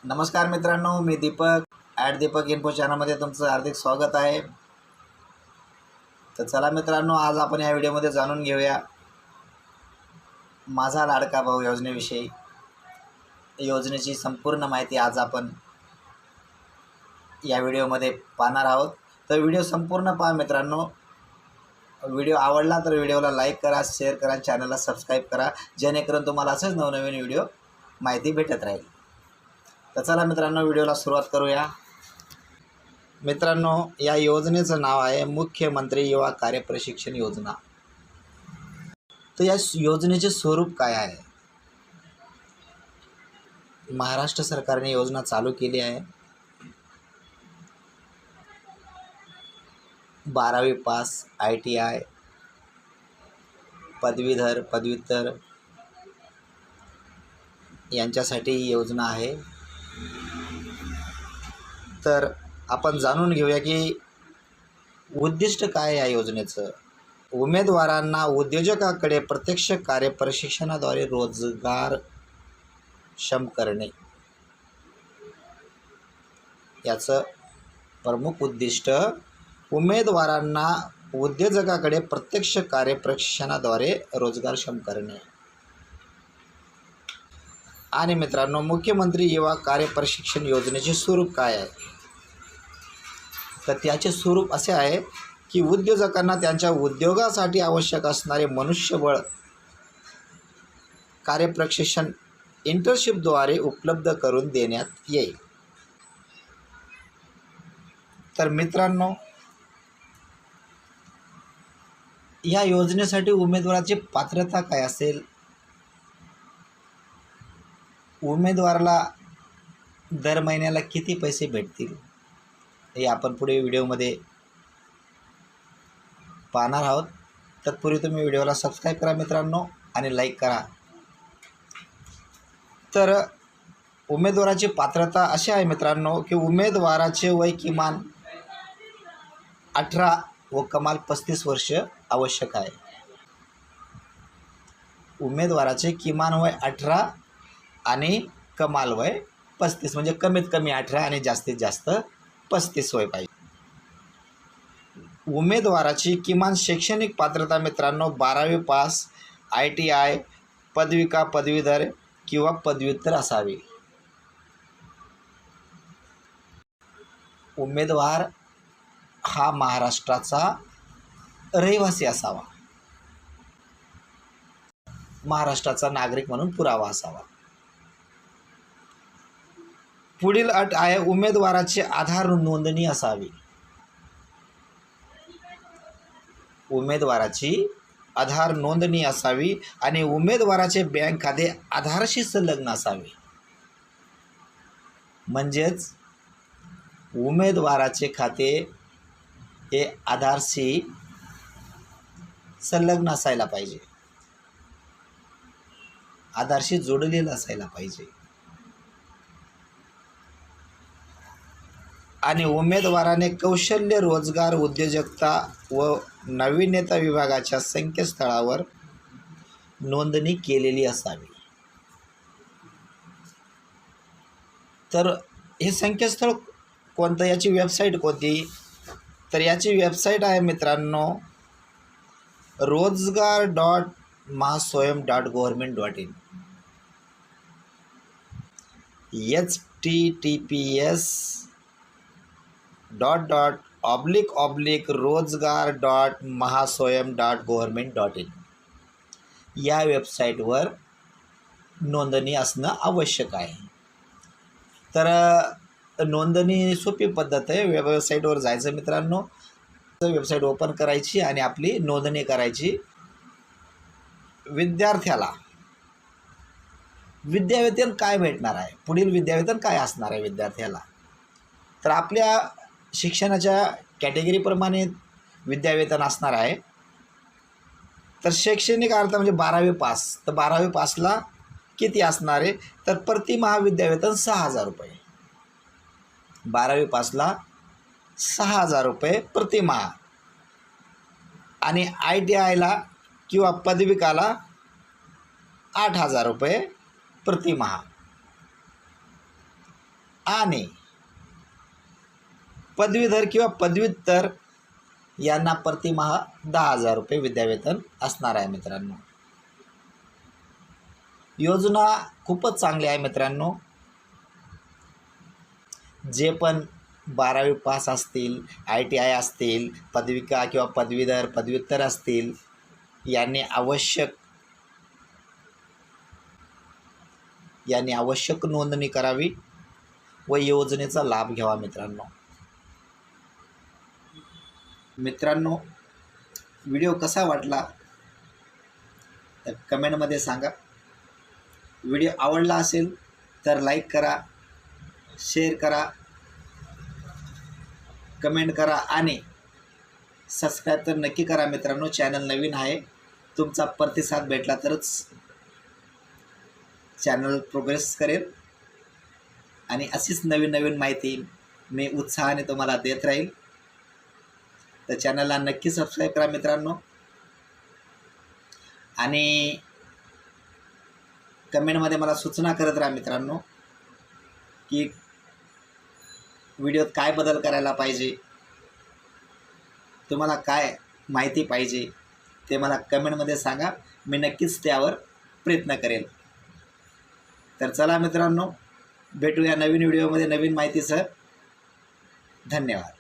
नमस्कार मित्रांनो, मी दीपक दीपक इन्फो चॅनलमध्ये तुमचं हार्दिक स्वागत आहे। तर चला मित्रांनो, आज आपण या व्हिडिओमध्ये जाणून घेऊया माझा लाडका भाऊ योजनेविषयी। योजनेची संपूर्ण माहिती आज आपण या व्हिडिओमध्ये पाहणार आहोत। तर व्हिडिओ संपूर्ण पहा मित्रांनो। व्हिडिओ आवडला तर व्हिडिओला लाईक करा, शेअर करा, चॅनलला सबस्क्राईब करा, जेणेकरून तुम्हाला असेच नवनवीन व्हिडिओ माहिती भेटत राहील। तर चला मित्रांनो, व्हिडिओला सुरुवात करूया। मित्रांनो, या योजनेचं नाव आहे मुख्यमंत्री युवा कार्य प्रशिक्षण योजना। तर या योजनेचे स्वरूप काय आहे? महाराष्ट्र सरकारने योजना चालू केली आहे। 12वी पास, ITI, पदवीधर, पदव्युत्तर यांच्यासाठी ही योजना आहे। तर आपण जाणून घेऊया की उद्दिष्ट काय या योजनेचं। उमेदवारांना उद्योजकाकडे प्रत्यक्ष कार्य प्रशिक्षणाद्वारे रोजगारक्षम करणे, याचं प्रमुख उद्दिष्ट उमेदवारांना उद्योजकाकडे प्रत्यक्ष कार्य प्रशिक्षणाद्वारे रोजगारक्षम करणे। आणि मित्रांनो, मुख्यमंत्री युवा कार्य प्रशिक्षण योजनेचे स्वरूप काय आहे? तर त्याचे स्वरूप असे आहे की उद्योजकांना त्यांच्या उद्योगासाठी आवश्यक असणारे मनुष्यबळ कार्यप्रशिक्षण इंटर्नशिपद्वारे उपलब्ध करून देण्यात येईल। तर मित्रांनो, या योजनेसाठी उमेदवाराची पात्रता काय असेल? उमेदवाराला दर महिन्याला किती पैसे भेटतील हे आपण पुढे व्हिडिओमध्ये पाहणार आहोत। तत्पूर्वी तुम्ही व्हिडिओला सबस्क्राईब करा मित्रांनो आणि लाईक करा। तर उमेदवाराची पात्रता अशी आहे मित्रांनो की उमेदवाराचे वय किमान 18 व कमाल 35 वर्ष आवश्यक आहे। उमेदवाराचे किमान वय 18 आणि कमाल वय 35, म्हणजे कमीत कमी 18 आणि जास्तीत जास्त 35 वय पाहिजे। उमेदवाराची किमान शैक्षणिक पात्रता मित्रांनो 12वी पास, ITI, पदविका, पदवीधर किंवा पदव्युत्तर असावी। उमेदवार हा महाराष्ट्राचा रहिवासी असावा, महाराष्ट्राचा नागरिक म्हणून पुरावा असावा। पुढील अट आहे उमेदवाराची आधार नोंदणी असावी। उमेदवाराची आधार नोंदणी असावी आणि उमेदवाराचे बँक खाते आधारशी संलग्न असावे। म्हणजेच उमेदवाराचे खाते हे आधारशी संलग्न असायला पाहिजे, आधारशी जोडलेलं असायला पाहिजे। आणि उमेदवाराने कौशल्य, रोजगार, उद्योजकता व नाविन्यता विभागाच्या संकेतस्थळावर नोंदणी केलेली असावी। तर हे संकेतस्थळ कोणतं, याची वेबसाईट कोणती? तर याची वेबसाईट आहे मित्रांनो rozgar.mahaswayam.government.in। https://rozgar.mahaswayam.government.in या वेबसाईटवर नोंदणी असणं आवश्यक आहे। तर नोंदणी सोपी पद्धत आहे। वेबसाईटवर जायचं मित्रांनो, वेबसाईट ओपन करायची आणि आपली नोंदणी करायची। विद्यार्थ्याला विद्यावेतन काय भेटणार आहे? पुढील विद्यावेतन काय असणार आहे विद्यार्थ्याला? तर आपल्या शिक्षणाच्या कॅटेगरीप्रमाणे विद्यावेतन असणार आहे। तर शैक्षणिक अर्थ म्हणजे 12वी पास, तर 12वी पासला किती असणार आहे? तर प्रति महाविद्यावेतन 6,000 रुपये। 12वी पासला 6,000 रुपये प्रतिमाह आणि ITIला किंवा पदविकाला 8,000 रुपये प्रतिमाह। आणि पदवीधर किंवा पदव्युत्तर यांना प्रतिमाह 10,000 रुपये विद्यावेतन असणार आहे मित्रांनो. योजना खूपच चांगली आहे मित्रांनो. जे पण 12वी पास असतील, ITI असतील, पदविका किंवा पदवीधर पदव्युत्तर असतील, यांनी आवश्यक नोंदणी करावी व योजनेचा लाभ घ्यावा मित्रांनो. मित्रांनो, व्हिडिओ कसा वाटला तर कमेंटमध्ये सांगा. व्हिडिओ आवडला असेल तर लाईक करा, शेअर करा, कमेंट करा आणि सबस्क्राईब तर नक्की करा मित्रांनो. चॅनल नवीन आहे, तुमचा प्रतिसाद भेटला तरच चॅनल प्रोग्रेस करेल आणि अशीच नवीन नवीन माहिती मी उत्साहाने तुम्हाला देत राहील. तर चॅनलला नक्की सबस्क्राईब करा मित्रांनो आणि कमेंटमध्ये मला सूचना करत राहा मित्रांनो की व्हिडिओत काय बदल करायला पाहिजे, तुम्हाला काय माहिती पाहिजे ते मला कमेंटमध्ये सांगा. मी नक्कीच त्यावर प्रयत्न करेल. तर चला मित्रांनो, भेटूया नवीन व्हिडिओमध्ये नवीन माहितीसह. धन्यवाद.